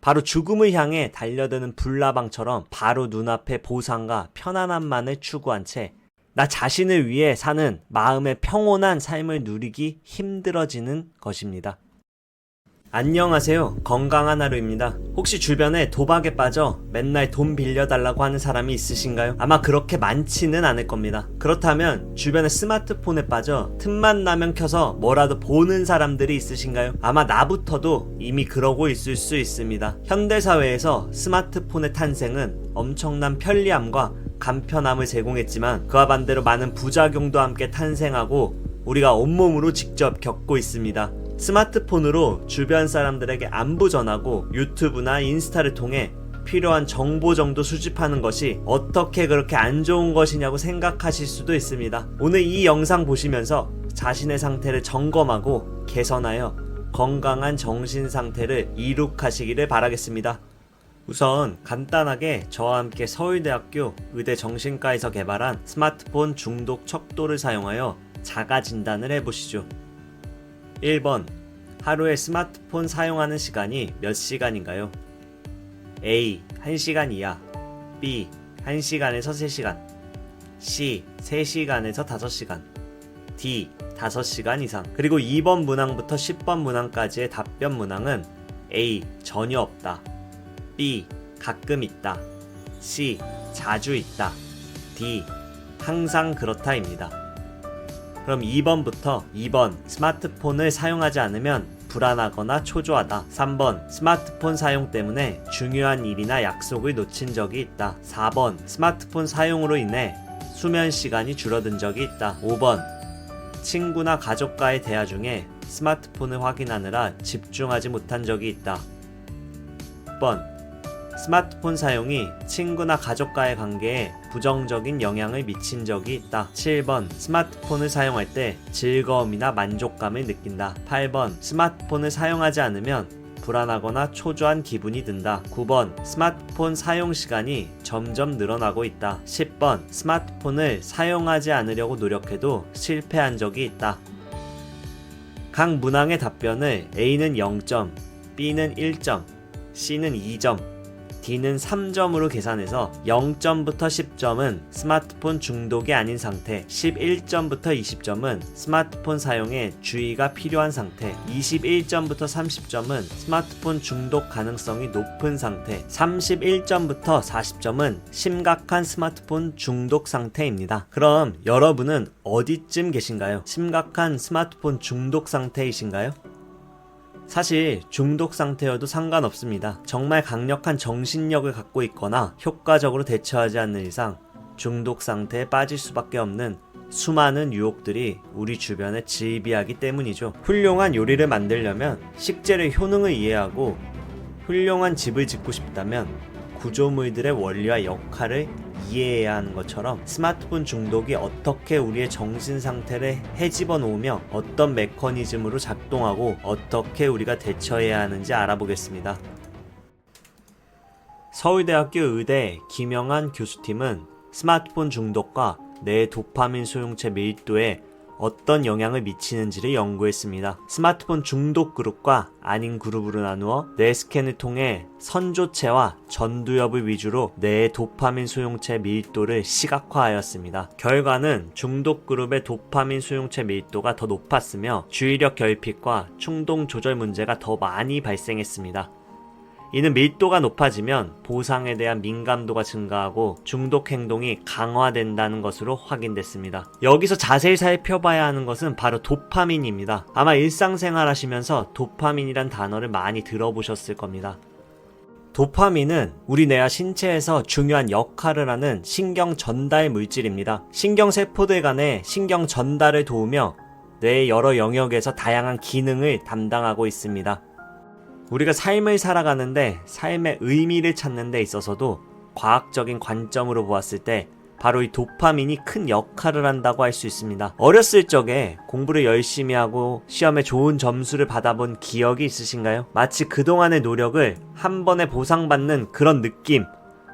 바로 죽음을 향해 달려드는 불나방처럼 바로 눈앞에 보상과 편안함만을 추구한 채 나 자신을 위해 사는 마음의 평온한 삶을 누리기 힘들어지는 것입니다. 안녕하세요. 건강한 하루입니다. 혹시 주변에 도박에 빠져 맨날 돈 빌려달라고 하는 사람이 있으신가요? 아마 그렇게 많지는 않을 겁니다. 그렇다면 주변에 스마트폰에 빠져 틈만 나면 켜서 뭐라도 보는 사람들이 있으신가요? 아마 나부터도 이미 그러고 있을 수 있습니다. 현대사회에서 스마트폰의 탄생은 엄청난 편리함과 간편함을 제공했지만 그와 반대로 많은 부작용도 함께 탄생하고 우리가 온몸으로 직접 겪고 있습니다. 스마트폰으로 주변 사람들에게 안부 전하고 유튜브나 인스타를 통해 필요한 정보 정도 수집하는 것이 어떻게 그렇게 안 좋은 것이냐고 생각하실 수도 있습니다. 오늘 이 영상 보시면서 자신의 상태를 점검하고 개선하여 건강한 정신 상태를 이룩하시기를 바라겠습니다. 우선 간단하게 저와 함께 서울대학교 의대정신과에서 개발한 스마트폰 중독 척도를 사용하여 자가 진단을 해보시죠. 1번. 하루에 스마트폰 사용하는 시간이 몇 시간인가요? A. 1시간 이하, B. 1시간에서 3시간, C. 3시간에서 5시간, D. 5시간 이상. 그리고 2번 문항부터 10번 문항까지의 답변 문항은 A. 전혀 없다, B. 가끔 있다, C. 자주 있다, D. 항상 그렇다입니다. 그럼 2번부터 2번 스마트폰을 사용하지 않으면 불안하거나 초조하다. 3번 스마트폰 사용 때문에 중요한 일이나 약속을 놓친 적이 있다. 4번 스마트폰 사용으로 인해 수면 시간이 줄어든 적이 있다. 5번 친구나 가족과의 대화 중에 스마트폰을 확인하느라 집중하지 못한 적이 있다. 6번 스마트폰 사용이 친구나 가족과의 관계에 부정적인 영향을 미친 적이 있다. 7번 스마트폰을 사용할 때 즐거움이나 만족감을 느낀다. 8번 스마트폰을 사용하지 않으면 불안하거나 초조한 기분이 든다. 9번 스마트폰 사용 시간이 점점 늘어나고 있다. 10번 스마트폰을 사용하지 않으려고 노력해도 실패한 적이 있다. 각 문항의 답변을 A는 0점, B는 1점, C는 2점, D는 3점으로 계산해서 0점부터 10점은 스마트폰 중독이 아닌 상태, 11점부터 20점은 스마트폰 사용에 주의가 필요한 상태, 21점부터 30점은 스마트폰 중독 가능성이 높은 상태, 31점부터 40점은 심각한 스마트폰 중독 상태입니다. 그럼 여러분은 어디쯤 계신가요? 심각한 스마트폰 중독 상태이신가요? 사실 중독 상태여도 상관없습니다. 정말 강력한 정신력을 갖고 있거나 효과적으로 대처하지 않는 이상 중독 상태에 빠질 수밖에 없는 수많은 유혹들이 우리 주변에 즐비하기 때문이죠. 훌륭한 요리를 만들려면 식재료의 효능을 이해하고 훌륭한 집을 짓고 싶다면 구조물들의 원리와 역할을 이해해야 하는 것처럼 스마트폰 중독이 어떻게 우리의 정신 상태를 헤집어 놓으며 어떤 메커니즘으로 작동하고 어떻게 우리가 대처해야 하는지 알아보겠습니다. 서울대학교 의대 김영한 교수팀은 스마트폰 중독과 뇌 도파민 소용체 밀도에 어떤 영향을 미치는지를 연구했습니다. 스마트폰 중독 그룹과 아닌 그룹으로 나누어 뇌 스캔을 통해 선조체와 전두엽을 위주로 뇌의 도파민 소용체 밀도를 시각화하였습니다. 결과는 중독 그룹의 도파민 소용체 밀도가 더 높았으며 주의력 결핍과 충동 조절 문제가 더 많이 발생했습니다. 이는 밀도가 높아지면 보상에 대한 민감도가 증가하고 중독 행동이 강화된다는 것으로 확인됐습니다. 여기서 자세히 살펴봐야 하는 것은 바로 도파민입니다. 아마 일상생활 하시면서 도파민이란 단어를 많이 들어보셨을 겁니다. 도파민은 우리 뇌와 신체에서 중요한 역할을 하는 신경 전달 물질입니다. 신경세포들 간의 신경 전달을 도우며 뇌의 여러 영역에서 다양한 기능을 담당하고 있습니다. 우리가 삶을 살아가는데 삶의 의미를 찾는 데 있어서도 과학적인 관점으로 보았을 때 바로 이 도파민이 큰 역할을 한다고 할 수 있습니다. 어렸을 적에 공부를 열심히 하고 시험에 좋은 점수를 받아본 기억이 있으신가요? 마치 그동안의 노력을 한 번에 보상받는 그런 느낌,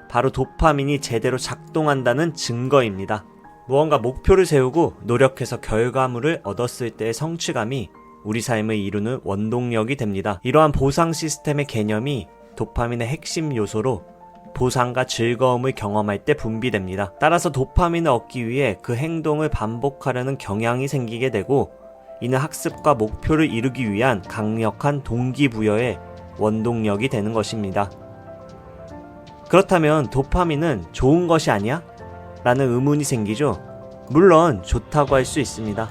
바로 도파민이 제대로 작동한다는 증거입니다. 무언가 목표를 세우고 노력해서 결과물을 얻었을 때의 성취감이 우리 삶을 이루는 원동력이 됩니다. 이러한 보상 시스템의 개념이 도파민의 핵심 요소로 보상과 즐거움을 경험할 때 분비됩니다. 따라서 도파민을 얻기 위해 그 행동을 반복하려는 경향이 생기게 되고, 이는 학습과 목표를 이루기 위한 강력한 동기부여의 원동력이 되는 것입니다. 그렇다면 도파민은 좋은 것이 아니야? 라는 의문이 생기죠. 물론 좋다고 할 수 있습니다.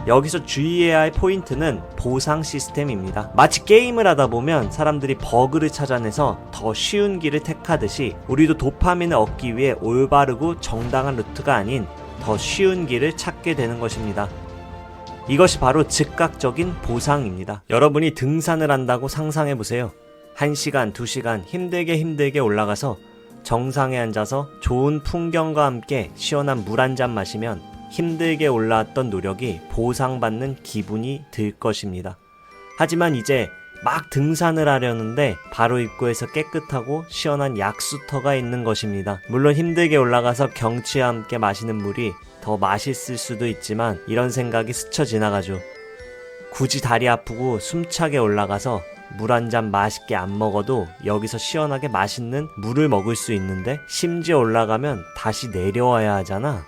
여기서 주의해야 할 포인트는 보상 시스템입니다. 마치 게임을 하다 보면 사람들이 버그를 찾아내서 더 쉬운 길을 택하듯이, 우리도 도파민을 얻기 위해 올바르고 정당한 루트가 아닌 더 쉬운 길을 찾게 되는 것입니다. 이것이 바로 즉각적인 보상입니다. 여러분이 등산을 한다고 상상해보세요. 1시간, 2시간 힘들게 올라가서 정상에 앉아서 좋은 풍경과 함께 시원한 물 한 잔 마시면 힘들게 올라왔던 노력이 보상받는 기분이 들 것입니다. 하지만 이제 막 등산을 하려는데 바로 입구에서 깨끗하고 시원한 약수터가 있는 것입니다. 물론 힘들게 올라가서 경치와 함께 마시는 물이 더 맛있을 수도 있지만 이런 생각이 스쳐 지나가죠. 굳이 다리 아프고 숨차게 올라가서 물 한 잔 맛있게 안 먹어도 여기서 시원하게 맛있는 물을 먹을 수 있는데, 심지어 올라가면 다시 내려와야 하잖아.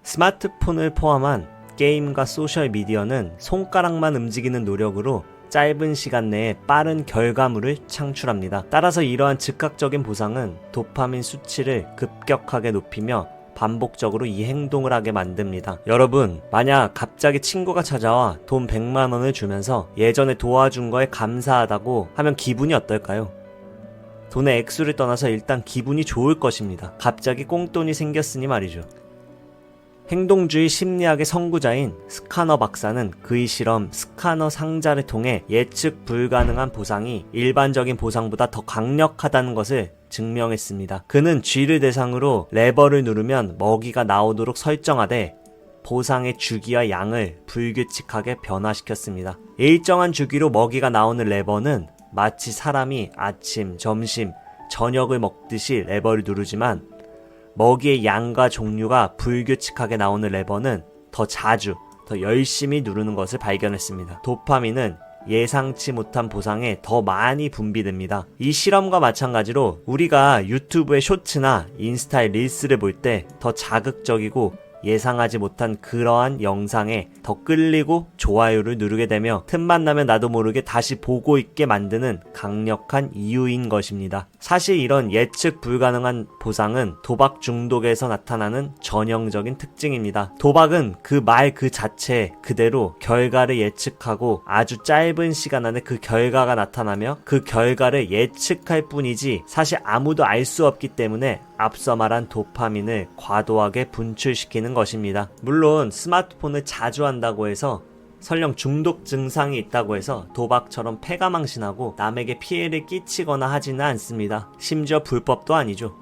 스마트폰을 포함한 게임과 소셜미디어는 손가락만 움직이는 노력으로 짧은 시간 내에 빠른 결과물을 창출합니다. 따라서 이러한 즉각적인 보상은 도파민 수치를 급격하게 높이며 반복적으로 이 행동을 하게 만듭니다. 여러분, 만약 갑자기 친구가 찾아와 돈 100만 원을 주면서 예전에 도와준 거에 감사하다고 하면 기분이 어떨까요? 돈의 액수를 떠나서 일단 기분이 좋을 것입니다. 갑자기 꽁돈이 생겼으니 말이죠. 행동주의 심리학의 선구자인 스카너 박사는 그의 실험 스카너 상자를 통해 예측 불가능한 보상이 일반적인 보상보다 더 강력하다는 것을 증명했습니다. 그는 쥐를 대상으로 레버를 누르면 먹이가 나오도록 설정하되 보상의 주기와 양을 불규칙하게 변화시켰습니다. 일정한 주기로 먹이가 나오는 레버는 마치 사람이 아침, 점심, 저녁을 먹듯이 레버를 누르지만, 먹이의 양과 종류가 불규칙하게 나오는 레버는 더 자주, 더 열심히 누르는 것을 발견했습니다. 도파민은 예상치 못한 보상에 더 많이 분비됩니다. 이 실험과 마찬가지로 우리가 유튜브의 쇼츠나 인스타의 릴스를 볼 때 더 자극적이고 예상하지 못한 그러한 영상에 더 끌리고 좋아요를 누르게 되며 틈만 나면 나도 모르게 다시 보고 있게 만드는 강력한 이유인 것입니다. 사실 이런 예측 불가능한 보상은 도박 중독에서 나타나는 전형적인 특징입니다. 도박은 그 말 그 자체 그대로 결과를 예측하고 아주 짧은 시간 안에 그 결과가 나타나며 그 결과를 예측할 뿐이지 사실 아무도 알 수 없기 때문에 앞서 말한 도파민을 과도하게 분출시키는 것입니다. 물론 스마트폰을 자주 한다고 해서, 설령 중독 증상이 있다고 해서 도박처럼 패가망신하고 남에게 피해를 끼치거나 하지는 않습니다. 심지어 불법도 아니죠.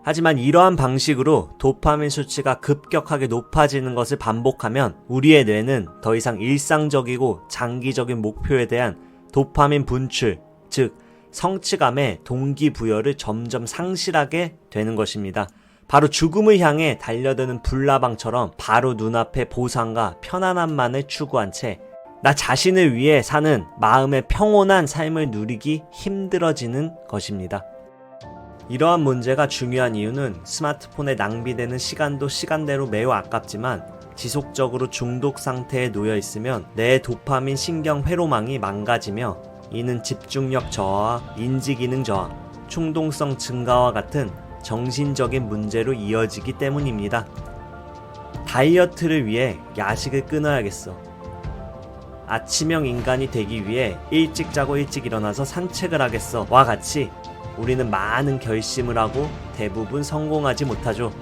하지만 이러한 방식으로 도파민 수치가 급격하게 높아지는 것을 반복하면 우리의 뇌는 더 이상 일상적이고 장기적인 목표에 대한 도파민 분출, 즉 성취감의 동기부여를 점점 상실하게 되는 것입니다. 바로 죽음을 향해 달려드는 불나방처럼 바로 눈앞에 보상과 편안함만을 추구한 채 나 자신을 위해 사는 마음의 평온한 삶을 누리기 힘들어지는 것입니다. 이러한 문제가 중요한 이유는 스마트폰에 낭비되는 시간도 시간대로 매우 아깝지만 지속적으로 중독 상태에 놓여 있으면 내 도파민 신경 회로망이 망가지며 이는 집중력 저하와 인지기능 저하, 충동성 증가와 같은 정신적인 문제로 이어지기 때문입니다. 다이어트를 위해 야식을 끊어야겠어. 아침형 인간이 되기 위해 일찍 자고 일찍 일어나서 산책을 하겠어 와 같이 우리는 많은 결심을 하고 대부분 성공하지 못하죠.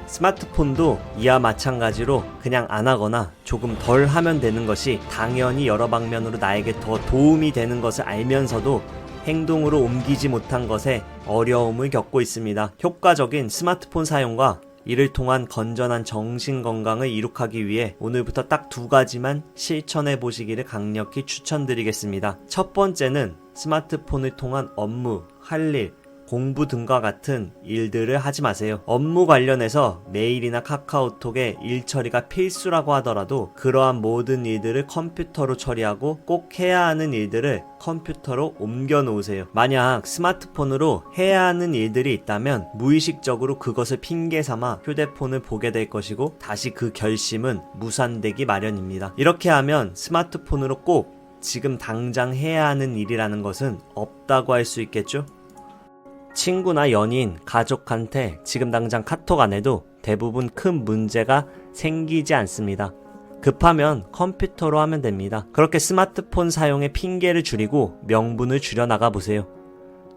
스마트폰도 이와 마찬가지로 그냥 안 하거나 조금 덜 하면 되는 것이 당연히 여러 방면으로 나에게 더 도움이 되는 것을 알면서도 행동으로 옮기지 못한 것에 어려움을 겪고 있습니다. 효과적인 스마트폰 사용과 이를 통한 건전한 정신건강을 이룩하기 위해 오늘부터 딱 2가지만 실천해 보시기를 강력히 추천드리겠습니다. 첫 번째는 스마트폰을 통한 업무, 할 일, 공부 등과 같은 일들을 하지 마세요. 업무 관련해서 메일이나 카카오톡에 일 처리가 필수라고 하더라도 그러한 모든 일들을 컴퓨터로 처리하고 꼭 해야 하는 일들을 컴퓨터로 옮겨 놓으세요. 만약 스마트폰으로 해야 하는 일들이 있다면 무의식적으로 그것을 핑계 삼아 휴대폰을 보게 될 것이고 다시 그 결심은 무산되기 마련입니다. 이렇게 하면 스마트폰으로 꼭 지금 당장 해야 하는 일이라는 것은 없다고 할 수 있겠죠? 친구나 연인, 가족한테 지금 당장 카톡 안 해도 대부분 큰 문제가 생기지 않습니다. 급하면 컴퓨터로 하면 됩니다. 그렇게 스마트폰 사용의 핑계를 줄이고 명분을 줄여나가 보세요.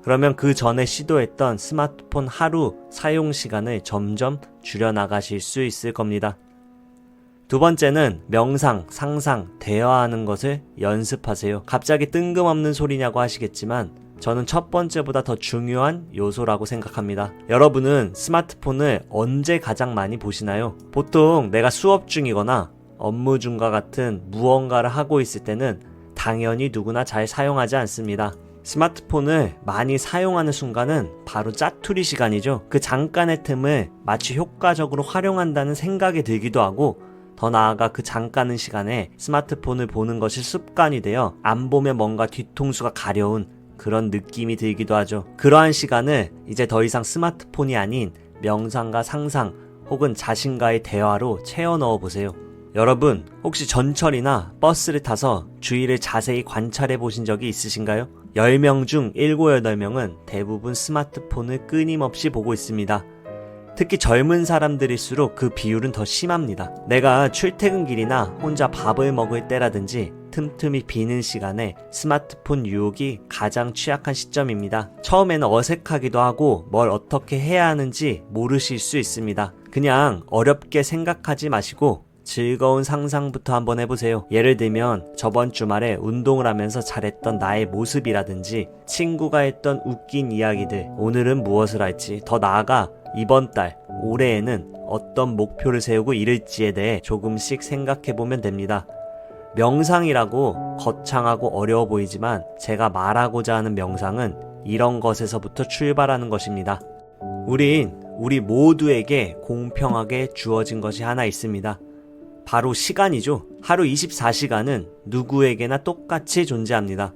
그러면 그 전에 시도했던 스마트폰 하루 사용 시간을 점점 줄여나가실 수 있을 겁니다. 두 번째는 명상, 상상, 대화하는 것을 연습하세요. 갑자기 뜬금없는 소리냐고 하시겠지만 저는 첫 번째보다 더 중요한 요소라고 생각합니다. 여러분은 스마트폰을 언제 가장 많이 보시나요? 보통 내가 수업 중이거나 업무 중과 같은 무언가를 하고 있을 때는 당연히 누구나 잘 사용하지 않습니다. 스마트폰을 많이 사용하는 순간은 바로 짜투리 시간이죠. 그 잠깐의 틈을 마치 효과적으로 활용한다는 생각이 들기도 하고 더 나아가 그 잠깐의 시간에 스마트폰을 보는 것이 습관이 되어 안 보면 뭔가 뒤통수가 가려운 그런 느낌이 들기도 하죠. 그러한 시간을 이제 더 이상 스마트폰이 아닌 명상과 상상 혹은 자신과의 대화로 채워 넣어 보세요. 여러분 혹시 전철이나 버스를 타서 주위를 자세히 관찰해 보신 적이 있으신가요? 10명 중 7, 8명은 대부분 스마트폰을 끊임없이 보고 있습니다. 특히 젊은 사람들일수록 그 비율은 더 심합니다. 내가 출퇴근길이나 혼자 밥을 먹을 때라든지 틈틈이 비는 시간에 스마트폰 유혹이 가장 취약한 시점입니다. 처음에는 어색하기도 하고 뭘 어떻게 해야 하는지 모르실 수 있습니다. 그냥 어렵게 생각하지 마시고 즐거운 상상부터 한번 해보세요. 예를 들면 저번 주말에 운동을 하면서 잘했던 나의 모습이라든지 친구가 했던 웃긴 이야기들, 오늘은 무엇을 할지, 더 나아가 이번 달, 올해에는 어떤 목표를 세우고 이룰지에 대해 조금씩 생각해보면 됩니다. 명상이라고 거창하고 어려워 보이지만 제가 말하고자 하는 명상은 이런 것에서부터 출발하는 것입니다. 우리 모두에게 공평하게 주어진 것이 하나 있습니다. 바로 시간이죠. 하루 24시간은 누구에게나 똑같이 존재합니다.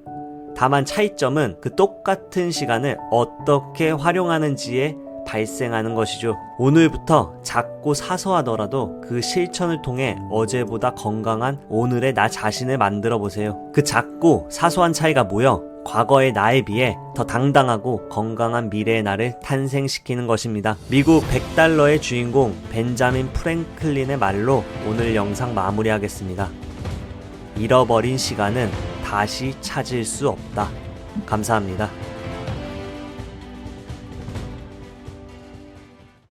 다만 차이점은 그 똑같은 시간을 어떻게 활용하는지에 발생하는 것이죠. 오늘부터 작고 사소하더라도 그 실천을 통해 어제보다 건강한 오늘의 나 자신을 만들어 보세요. 그 작고 사소한 차이가 모여 과거의 나에 비해 더 당당하고 건강한 미래의 나를 탄생시키는 것입니다. 미국 100달러의 주인공 벤자민 프랭클린의 말로 오늘 영상 마무리하겠습니다. 잃어버린 시간은 다시 찾을 수 없다. 감사합니다.